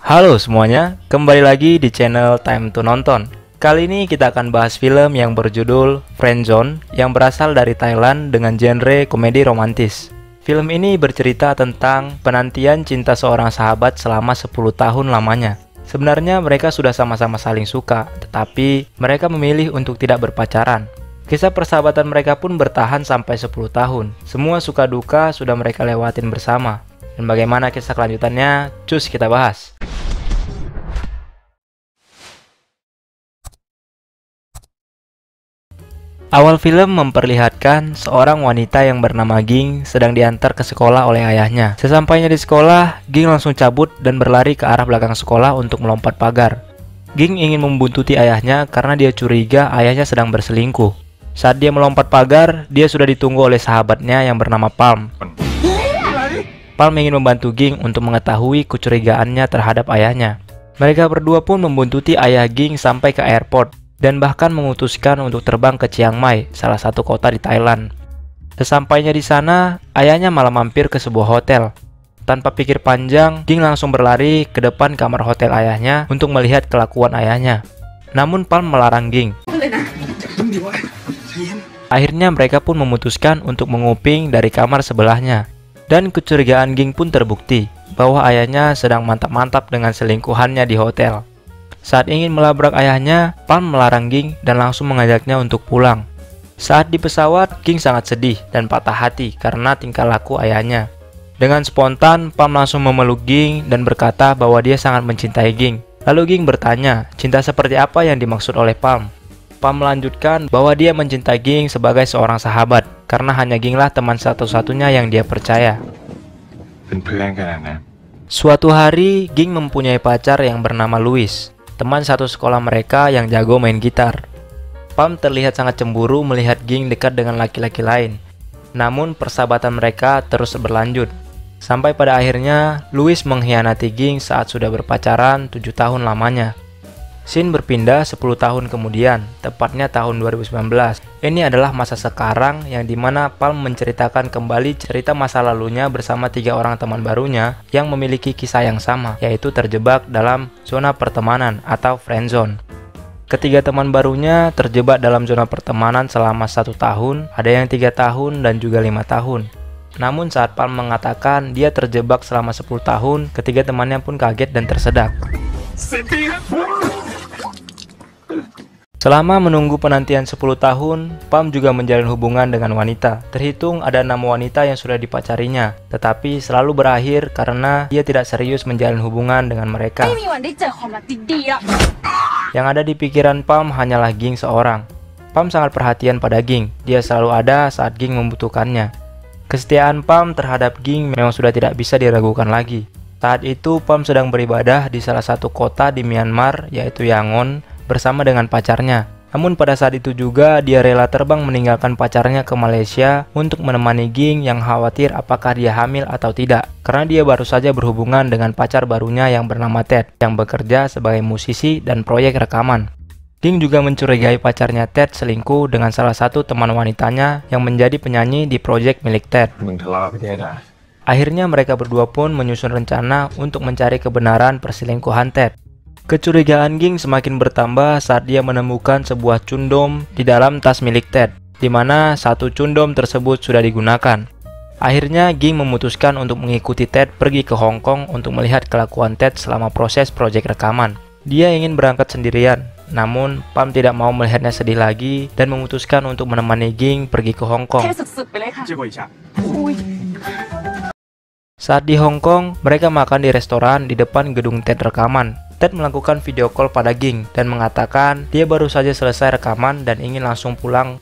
Halo semuanya, kembali lagi di channel Time to Nonton. Kali ini kita akan bahas film yang berjudul Friendzone yang berasal dari Thailand dengan genre komedi romantis. Film ini bercerita tentang penantian cinta seorang sahabat selama 10 tahun lamanya. Sebenarnya mereka sudah sama-sama saling suka, tetapi mereka memilih untuk tidak berpacaran. Kisah persahabatan mereka pun bertahan sampai 10 tahun. Semua suka duka sudah mereka lewatin bersama. Dan bagaimana kisah kelanjutannya? Cus kita bahas. Awal film memperlihatkan seorang wanita yang bernama Ging sedang diantar ke sekolah oleh ayahnya. Sesampainya di sekolah, Ging langsung cabut dan berlari ke arah belakang sekolah untuk melompat pagar. Ging ingin membuntuti ayahnya karena dia curiga ayahnya sedang berselingkuh. Saat dia melompat pagar, dia sudah ditunggu oleh sahabatnya yang bernama Palm. Palm ingin membantu Ging untuk mengetahui kecurigaannya terhadap ayahnya. Mereka berdua pun membuntuti ayah Ging sampai ke airport dan bahkan memutuskan untuk terbang ke Chiang Mai, salah satu kota di Thailand. Sesampainya di sana, ayahnya malah mampir ke sebuah hotel. Tanpa pikir panjang, Ging langsung berlari ke depan kamar hotel ayahnya untuk melihat kelakuan ayahnya. Namun Palm melarang Ging. Akhirnya mereka pun memutuskan untuk menguping dari kamar sebelahnya. Dan kecurigaan Ging pun terbukti bahwa ayahnya sedang mantap-mantap dengan selingkuhannya di hotel. Saat ingin melabrak ayahnya, Palm melarang Ging dan langsung mengajaknya untuk pulang. Saat di pesawat, Ging sangat sedih dan patah hati karena tingkah laku ayahnya. Dengan spontan, Palm langsung memeluk Ging dan berkata bahwa dia sangat mencintai Ging. Lalu Ging bertanya, cinta seperti apa yang dimaksud oleh Palm? Palm melanjutkan bahwa dia mencintai Ging sebagai seorang sahabat, karena hanya Ging lah teman satu-satunya yang dia percaya. Suatu hari, Ging mempunyai pacar yang bernama Louis, teman satu sekolah mereka yang jago main gitar. Palm terlihat sangat cemburu melihat Ging dekat dengan laki-laki lain. Namun persahabatan mereka terus berlanjut. Sampai pada akhirnya, Louis mengkhianati Ging saat sudah berpacaran 7 tahun lamanya. Scene berpindah 10 tahun kemudian, tepatnya tahun 2019. Ini adalah masa sekarang yang dimana Palm menceritakan kembali cerita masa lalunya bersama 3 orang teman barunya yang memiliki kisah yang sama, yaitu terjebak dalam zona pertemanan atau friendzone. Ketiga teman barunya terjebak dalam zona pertemanan selama 1 tahun, ada yang 3 tahun dan juga 5 tahun. Namun saat Palm mengatakan dia terjebak selama 10 tahun, ketiga temannya pun kaget dan tersedak. Selama menunggu penantian 10 tahun, Palm juga menjalin hubungan dengan wanita. Terhitung ada 6 wanita yang sudah dipacarinya, tetapi selalu berakhir karena dia tidak serius menjalin hubungan dengan mereka. Yang ada di pikiran Palm hanyalah Ging seorang. Palm sangat perhatian pada Ging, dia selalu ada saat Ging membutuhkannya. Kesetiaan Palm terhadap Ging memang sudah tidak bisa diragukan lagi. Saat itu Palm sedang beribadah di salah satu kota di Myanmar, yaitu Yangon, bersama dengan pacarnya. Namun pada saat itu juga dia rela terbang meninggalkan pacarnya ke Malaysia untuk menemani Ging yang khawatir apakah dia hamil atau tidak, karena dia baru saja berhubungan dengan pacar barunya yang bernama Ted yang bekerja sebagai musisi dan proyek rekaman. Ging juga mencurigai pacarnya Ted selingkuh dengan salah satu teman wanitanya yang menjadi penyanyi di proyek milik Ted. Akhirnya mereka berdua pun menyusun rencana untuk mencari kebenaran perselingkuhan Ted. Kecurigaan Ging semakin bertambah saat dia menemukan sebuah cundom di dalam tas milik Ted, di mana satu cundom tersebut sudah digunakan. Akhirnya Ging memutuskan untuk mengikuti Ted pergi ke Hong Kong untuk melihat kelakuan Ted selama proses proyek rekaman. Dia ingin berangkat sendirian, namun Palm tidak mau melihatnya sedih lagi dan memutuskan untuk menemani Ging pergi ke Hong Kong. Saat di Hong Kong, mereka makan di restoran di depan gedung Ted rekaman. Ted melakukan video call pada Ging dan mengatakan dia baru saja selesai rekaman dan ingin langsung pulang.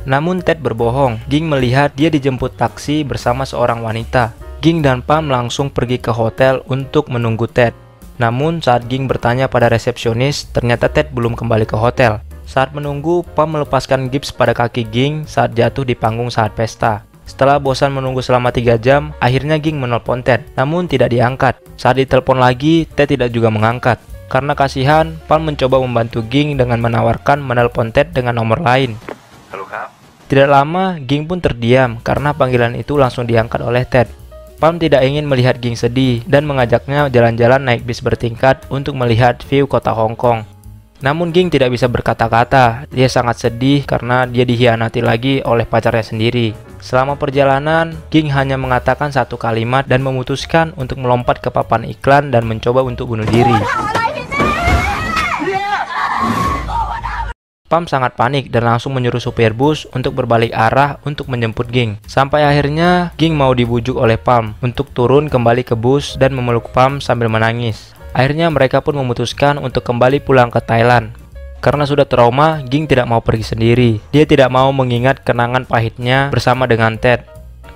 Namun Ted berbohong. Ging melihat dia dijemput taksi bersama seorang wanita. Ging dan Palm langsung pergi ke hotel untuk menunggu Ted. Namun saat Ging bertanya pada resepsionis, ternyata Ted belum kembali ke hotel. Saat menunggu, Palm melepaskan gips pada kaki Ging saat jatuh di panggung saat pesta. Setelah bosan menunggu selama 3 jam, akhirnya Ging menelpon Ted, namun tidak diangkat. Saat ditelepon lagi, Ted tidak juga mengangkat. Karena kasihan, Palm mencoba membantu Ging dengan menawarkan menelpon Ted dengan nomor lain. Halo Kak. Tidak lama, Ging pun terdiam karena panggilan itu langsung diangkat oleh Ted. Palm tidak ingin melihat Ging sedih dan mengajaknya jalan-jalan naik bis bertingkat untuk melihat view kota Hong Kong. Namun Ging tidak bisa berkata-kata, dia sangat sedih karena dia dikhianati lagi oleh pacarnya sendiri. Selama perjalanan, Ging hanya mengatakan satu kalimat dan memutuskan untuk melompat ke papan iklan dan mencoba untuk bunuh diri. Palm sangat panik dan langsung menyuruh supir bus untuk berbalik arah untuk menjemput Ging. Sampai akhirnya Ging mau dibujuk oleh Palm untuk turun kembali ke bus dan memeluk Palm sambil menangis. Akhirnya mereka pun memutuskan untuk kembali pulang ke Thailand. Karena sudah trauma, Ging tidak mau pergi sendiri. Dia tidak mau mengingat kenangan pahitnya bersama dengan Ted.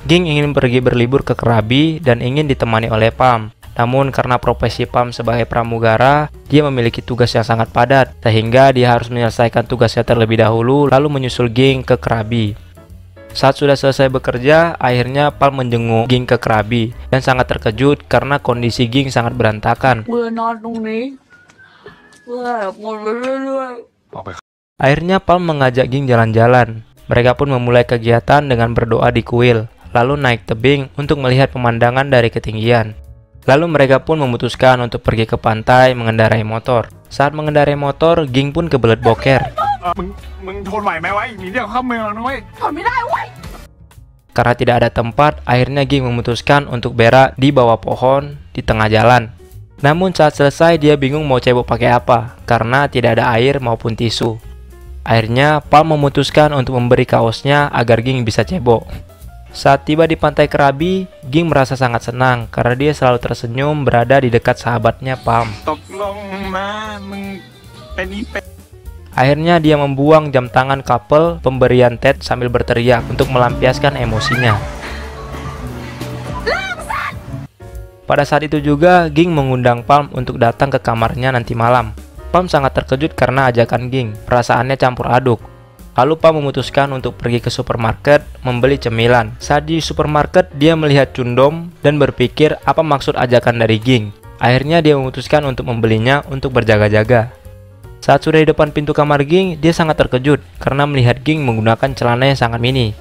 Ging ingin pergi berlibur ke Krabi dan ingin ditemani oleh Palm. Namun karena profesi Palm sebagai pramugara, dia memiliki tugas yang sangat padat, sehingga dia harus menyelesaikan tugasnya terlebih dahulu lalu menyusul Ging ke Krabi. Saat sudah selesai bekerja, akhirnya Palm menjenguk Ging ke Krabi dan sangat terkejut karena kondisi Ging sangat berantakan. Akhirnya Palm mengajak Ging jalan-jalan. Mereka pun memulai kegiatan dengan berdoa di kuil, lalu naik tebing untuk melihat pemandangan dari ketinggian. Lalu mereka pun memutuskan untuk pergi ke pantai mengendarai motor. Saat mengendarai motor, Ging pun kebelet boker. Karena tidak ada tempat, akhirnya Ging memutuskan untuk berak di bawah pohon di tengah jalan. Namun saat selesai dia bingung mau cebok pakai apa, karena tidak ada air maupun tisu. Akhirnya Palm memutuskan untuk memberi kaosnya agar Ging bisa cebok. Saat tiba di pantai Krabi, Ging merasa sangat senang karena dia selalu tersenyum berada di dekat sahabatnya Palm. Akhirnya dia membuang jam tangan couple pemberian Ted sambil berteriak untuk melampiaskan emosinya. Pada saat itu juga, Ging mengundang Palm untuk datang ke kamarnya nanti malam. Palm sangat terkejut karena ajakan Ging, perasaannya campur aduk. Lalu Palm memutuskan untuk pergi ke supermarket membeli cemilan. Saat di supermarket, dia melihat Chundom dan berpikir apa maksud ajakan dari Ging. Akhirnya dia memutuskan untuk membelinya untuk berjaga-jaga. Saat sudah di depan pintu kamar Ging, dia sangat terkejut karena melihat Ging menggunakan celana yang sangat mini.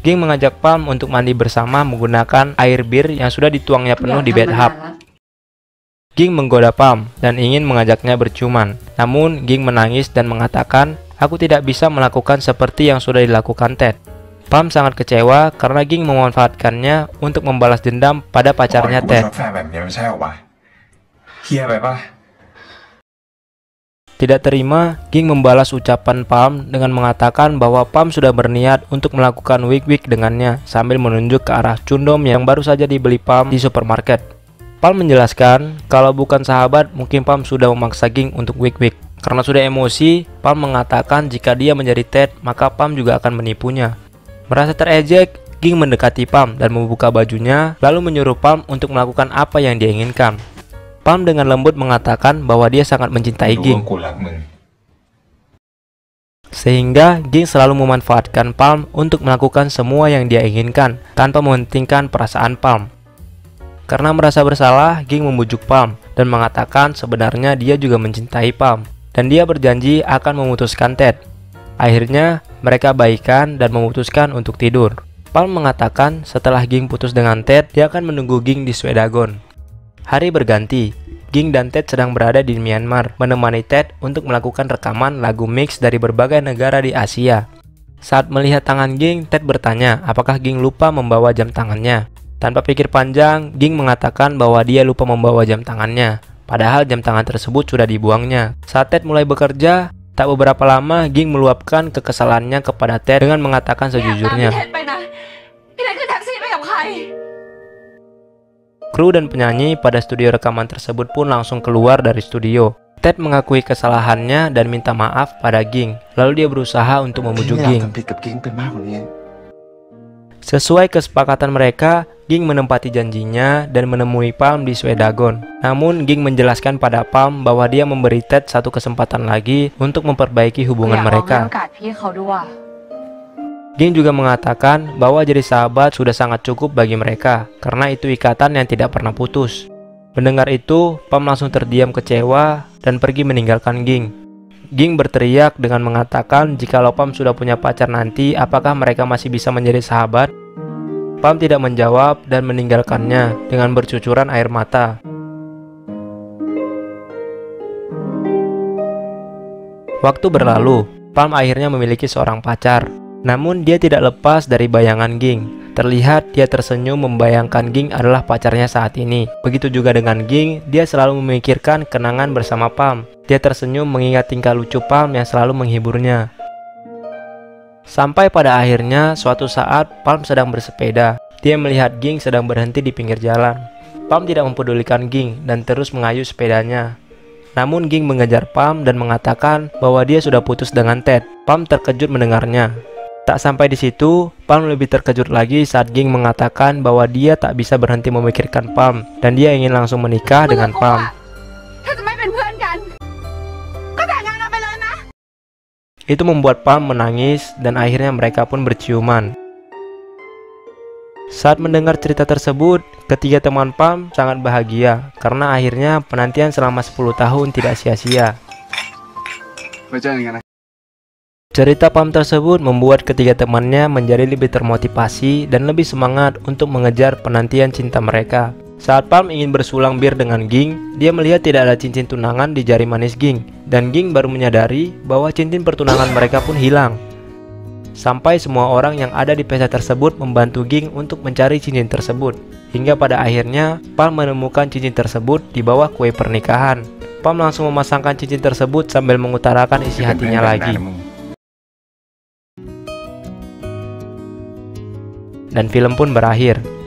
Ging mengajak Palm untuk mandi bersama menggunakan air bir yang sudah dituangnya penuh di bathtub. Ging menggoda Palm dan ingin mengajaknya berciuman. Namun Ging menangis dan mengatakan, "Aku tidak bisa melakukan seperti yang sudah dilakukan Ted." Palm sangat kecewa karena Ging memanfaatkannya untuk membalas dendam pada pacarnya Ted. Tidak terima, Ging membalas ucapan Palm dengan mengatakan bahwa Palm sudah berniat untuk melakukan wik-wik dengannya sambil menunjuk ke arah Chundom yang baru saja dibeli Palm di supermarket. Palm menjelaskan kalau bukan sahabat mungkin Palm sudah memaksa Ging untuk wik-wik. Karena sudah emosi, Palm mengatakan jika dia menjadi Ted maka Palm juga akan menipunya. Merasa terejek, Ging mendekati Palm dan membuka bajunya lalu menyuruh Palm untuk melakukan apa yang dia inginkan. Palm dengan lembut mengatakan bahwa dia sangat mencintai Ging. Sehingga Ging selalu memanfaatkan Palm untuk melakukan semua yang dia inginkan tanpa mementingkan perasaan Palm. Karena merasa bersalah, Ging membujuk Palm dan mengatakan sebenarnya dia juga mencintai Palm dan dia berjanji akan memutuskan Ted. Akhirnya mereka baikan dan memutuskan untuk tidur. Palm mengatakan setelah Ging putus dengan Ted, dia akan menunggu Ging di Swedagon. Hari berganti, Ging dan Ted sedang berada di Myanmar, menemani Ted untuk melakukan rekaman lagu mix dari berbagai negara di Asia. Saat melihat tangan Ging, Ted bertanya apakah Ging lupa membawa jam tangannya. Tanpa pikir panjang, Ging mengatakan bahwa dia lupa membawa jam tangannya, padahal jam tangan tersebut sudah dibuangnya. Saat Ted mulai bekerja, tak beberapa lama Ging meluapkan kekesalannya kepada Ted dengan mengatakan sejujurnya. Kru dan penyanyi pada studio rekaman tersebut pun langsung keluar dari studio. Ted mengakui kesalahannya dan minta maaf pada Ging, lalu dia berusaha untuk memujuk Ging. Sesuai kesepakatan mereka, Ging menempati janjinya dan menemui Palm di Swedagon. Namun Ging menjelaskan pada Palm bahwa dia memberi Ted satu kesempatan lagi untuk memperbaiki hubungan mereka. Ging juga mengatakan bahwa jadi sahabat sudah sangat cukup bagi mereka, karena itu ikatan yang tidak pernah putus. Mendengar itu, Palm langsung terdiam kecewa dan pergi meninggalkan Ging. Ging berteriak dengan mengatakan jikalau Pam sudah punya pacar nanti, apakah mereka masih bisa menjadi sahabat? Pam tidak menjawab dan meninggalkannya dengan bercucuran air mata. Waktu berlalu, Pam akhirnya memiliki seorang pacar. Namun dia tidak lepas dari bayangan Ging. Terlihat dia tersenyum membayangkan Ging adalah pacarnya saat ini. Begitu juga dengan Ging, dia selalu memikirkan kenangan bersama Pam. Dia tersenyum mengingat tingkah lucu Pam yang selalu menghiburnya. Sampai pada akhirnya, suatu saat Pam sedang bersepeda. Dia melihat Ging sedang berhenti di pinggir jalan. Pam tidak mempedulikan Ging dan terus mengayuh sepedanya. Namun Ging mengejar Pam dan mengatakan bahwa dia sudah putus dengan Ted. Pam terkejut mendengarnya. Tak sampai di situ, Pam lebih terkejut lagi saat Ging mengatakan bahwa dia tak bisa berhenti memikirkan Pam dan dia ingin langsung menikah dengan Pam. Itu membuat Pam menangis dan akhirnya mereka pun berciuman. Saat mendengar cerita tersebut, ketiga teman Pam sangat bahagia karena akhirnya penantian selama 10 tahun tidak sia-sia. Cerita Pam tersebut membuat ketiga temannya menjadi lebih termotivasi dan lebih semangat untuk mengejar penantian cinta mereka. Saat Pam ingin bersulang bir dengan Ging, dia melihat tidak ada cincin tunangan di jari manis Ging, dan Ging baru menyadari bahwa cincin pertunangan mereka pun hilang. Sampai semua orang yang ada di pesta tersebut membantu Ging untuk mencari cincin tersebut. Hingga pada akhirnya, Pam menemukan cincin tersebut di bawah kue pernikahan. Pam langsung memasangkan cincin tersebut sambil mengutarakan isi hatinya lagi. Dan film pun berakhir.